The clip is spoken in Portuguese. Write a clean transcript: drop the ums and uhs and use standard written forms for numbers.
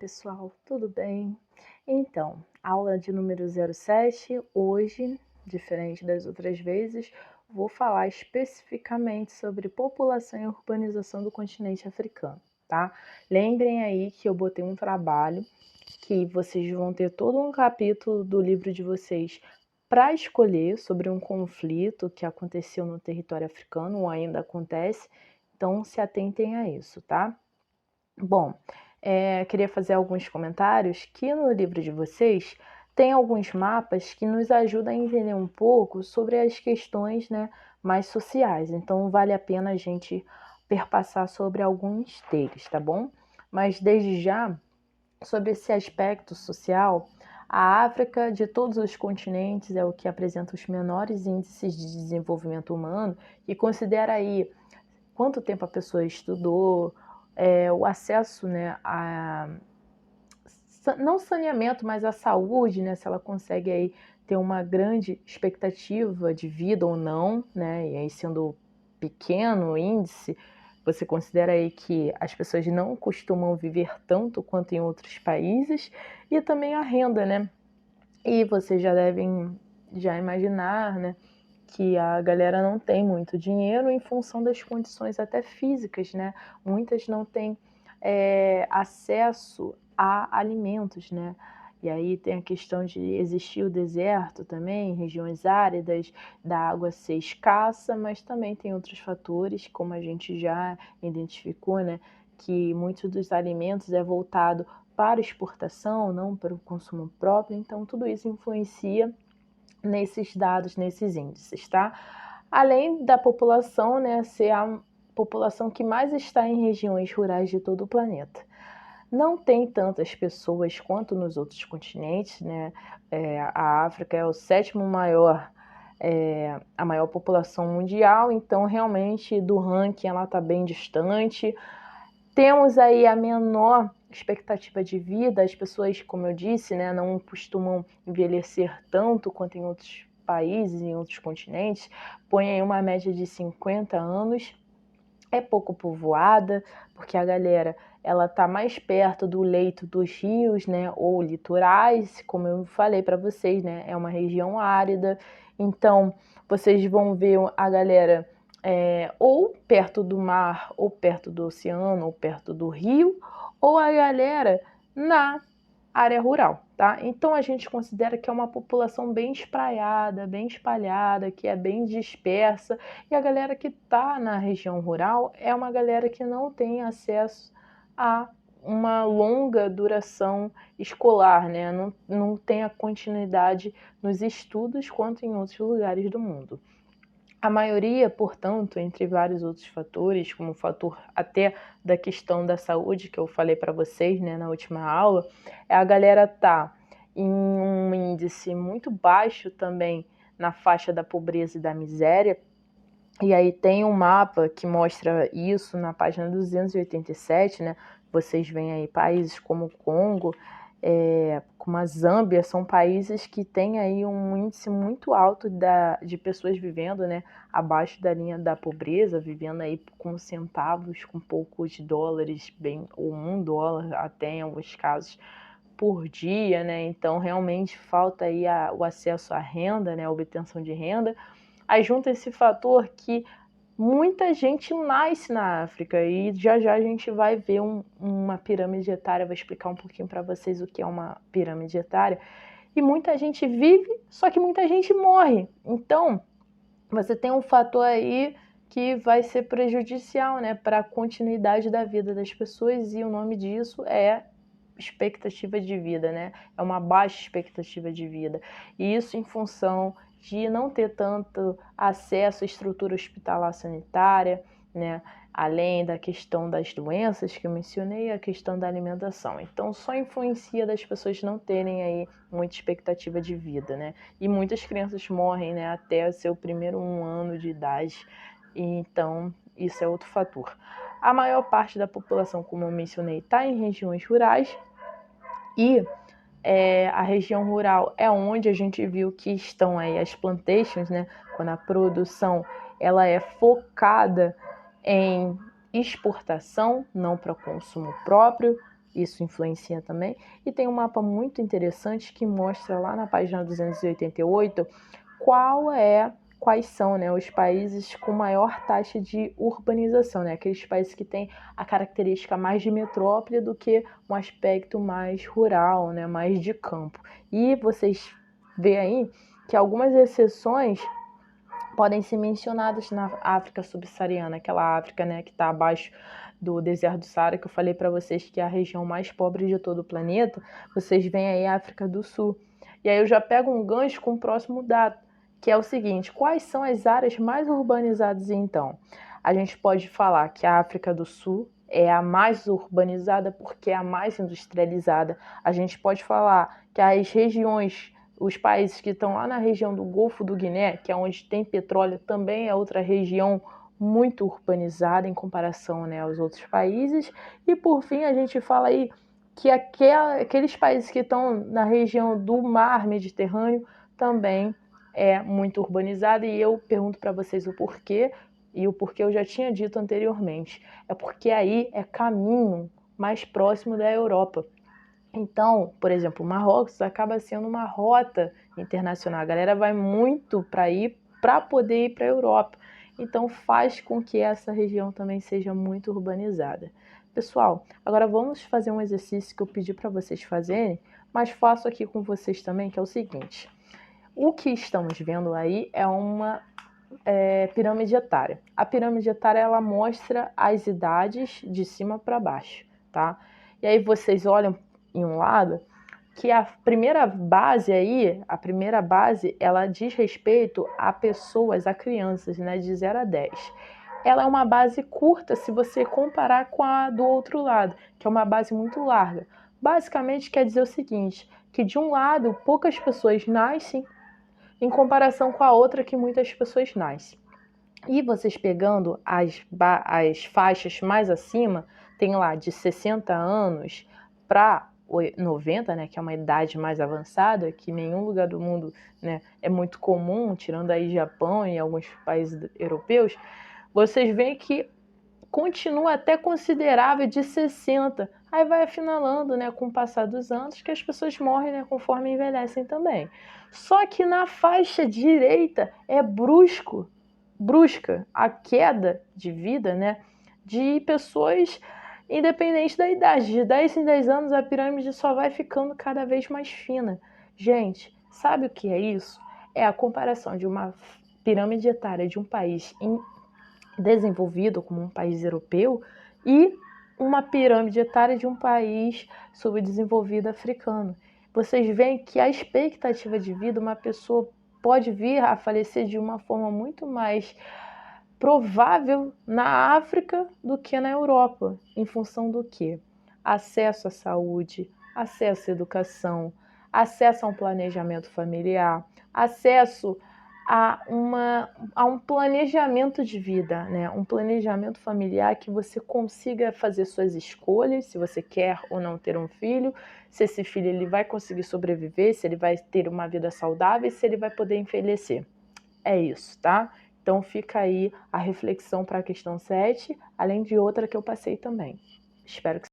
pessoal, tudo bem? Então, aula de número 07, hoje, diferente das outras vezes, vou falar especificamente sobre população e urbanização do continente africano, tá? Lembrem aí que eu botei um trabalho que vocês vão ter todo um capítulo do livro de vocês para escolher sobre um conflito que aconteceu no território africano ou ainda acontece, então se atentem a isso, tá? Bom, queria fazer alguns comentários que no livro de vocês tem alguns mapas que nos ajudam a entender um pouco sobre as questões, né, mais sociais. Então vale a pena a gente perpassar sobre alguns deles, tá bom? Mas desde já, sobre esse aspecto social, a África de todos os continentes é o que apresenta os menores índices de desenvolvimento humano e considera aí quanto tempo a pessoa estudou, o acesso, né, não saneamento, mas a saúde, né, se ela consegue aí ter uma grande expectativa de vida ou não, né, e aí sendo pequeno o índice, você considera aí que as pessoas não costumam viver tanto quanto em outros países, e também a renda, né, e vocês já devem imaginar, né, que a galera não tem muito dinheiro em função das condições até físicas, né? Muitas não têm acesso a alimentos, né? E aí tem a questão de existir o deserto também, regiões áridas, da água ser escassa, mas também tem outros fatores, como a gente já identificou, né? Que muitos dos alimentos é voltado para exportação, não para o consumo próprio, então tudo isso influencia nesses dados, nesses índices, tá? Além da população, né, ser a população que mais está em regiões rurais de todo o planeta. Não tem tantas pessoas quanto nos outros continentes, né? A África é o sétimo maior, a maior população mundial, então realmente do ranking ela está bem distante. Temos aí a menor expectativa de vida, as pessoas, como eu disse, né, não costumam envelhecer tanto quanto em outros países, em outros continentes, põe aí uma média de 50 anos, é pouco povoada, porque a galera ela tá mais perto do leito dos rios, né, ou litorais, como eu falei para vocês, né, é uma região árida, então vocês vão ver a galera ou perto do mar, ou perto do oceano, ou perto do rio, ou a galera na área rural, tá? Então a gente considera que é uma população bem espraiada, bem espalhada, que é bem dispersa, e a galera que está na região rural é uma galera que não tem acesso a uma longa duração escolar, né? Não tem a continuidade nos estudos quanto em outros lugares do mundo. A maioria, portanto, entre vários outros fatores, como o fator até da questão da saúde que eu falei para vocês, né, na última aula, a galera tá em um índice muito baixo também na faixa da pobreza e da miséria. E aí tem um mapa que mostra isso na página 287, né? Vocês veem aí países como o Congo, como a Zâmbia, são países que têm aí um índice muito alto de pessoas vivendo, né, abaixo da linha da pobreza, vivendo aí com centavos, com poucos dólares, ou $1 até em alguns casos, por dia, né? Então realmente falta aí o acesso à renda, né, a obtenção de renda. Aí junta esse fator que muita gente nasce na África e já a gente vai ver uma pirâmide etária, vou explicar um pouquinho para vocês o que é uma pirâmide etária. E muita gente vive, só que muita gente morre. Então, você tem um fator aí que vai ser prejudicial, né, para a continuidade da vida das pessoas, e o nome disso é expectativa de vida, né? É uma baixa expectativa de vida. E isso em função de não ter tanto acesso à estrutura hospitalar sanitária, né? Além da questão das doenças que eu mencionei, a questão da alimentação. Então, só influencia das pessoas não terem aí muita expectativa de vida, né? E muitas crianças morrem, né, até o seu primeiro 1 ano de idade. Então, isso é outro fator. A maior parte da população, como eu mencionei, está em regiões rurais, e a região rural é onde a gente viu que estão aí as plantations, né? Quando a produção ela é focada em exportação, não para consumo próprio. isso influencia também. E tem um mapa muito interessante que mostra lá na página 288 quais são, né, os países com maior taxa de urbanização, né, aqueles países que têm a característica mais de metrópole do que um aspecto mais rural, né, mais de campo. E vocês veem aí que algumas exceções podem ser mencionadas na África subsaariana, aquela África, né, que está abaixo do deserto do Saara, que eu falei para vocês que é a região mais pobre de todo o planeta. Vocês veem aí a África do Sul. E aí eu já pego um gancho com o próximo dado, que é o seguinte: quais são as áreas mais urbanizadas então? A gente pode falar que a África do Sul é a mais urbanizada porque é a mais industrializada. A gente pode falar que as regiões, os países que estão lá na região do Golfo do Guiné, que é onde tem petróleo, também é outra região muito urbanizada em comparação, né, aos outros países. E por fim a gente fala aí que aqueles países que estão na região do mar Mediterrâneo também é muito urbanizada. E eu pergunto para vocês o porquê, e o porquê eu já tinha dito anteriormente. É porque aí é caminho mais próximo da Europa. Então, por exemplo, o Marrocos acaba sendo uma rota internacional. A galera vai muito para poder ir para a Europa. Então, faz com que essa região também seja muito urbanizada. Pessoal, agora vamos fazer um exercício que eu pedi para vocês fazerem, mas faço aqui com vocês também, que é o seguinte. O que estamos vendo aí é uma pirâmide etária. A pirâmide etária, ela mostra as idades de cima para baixo, tá? E aí vocês olham em um lado que a primeira base, ela diz respeito a pessoas, a crianças, né, de 0 a 10. Ela é uma base curta se você comparar com a do outro lado, que é uma base muito larga. Basicamente quer dizer o seguinte, que de um lado poucas pessoas nascem em comparação com a outra que muitas pessoas nascem. E vocês pegando as faixas mais acima, tem lá de 60 anos para 90, né, que é uma idade mais avançada, que em nenhum lugar do mundo, né, é muito comum, tirando aí Japão e alguns países europeus, vocês veem que continua até considerável de 60. Aí vai afinalando, né, com o passar dos anos, que as pessoas morrem, né, conforme envelhecem também. Só que na faixa direita é brusca a queda de vida, né, de pessoas independente da idade. De 10 em 10 anos a pirâmide só vai ficando cada vez mais fina. Gente, sabe o que é isso? É a comparação de uma pirâmide etária de um país desenvolvido como um país europeu e uma pirâmide etária de um país subdesenvolvido africano. Vocês veem que a expectativa de vida, uma pessoa pode vir a falecer de uma forma muito mais provável na África do que na Europa, em função do quê? Acesso à saúde, acesso à educação, acesso a um planejamento familiar, acesso a um planejamento de vida, né? Um planejamento familiar que você consiga fazer suas escolhas, se você quer ou não ter um filho, se esse filho ele vai conseguir sobreviver, se ele vai ter uma vida saudável e se ele vai poder envelhecer. É isso, tá? Então fica aí a reflexão para a questão 7, além de outra que eu passei também. Espero que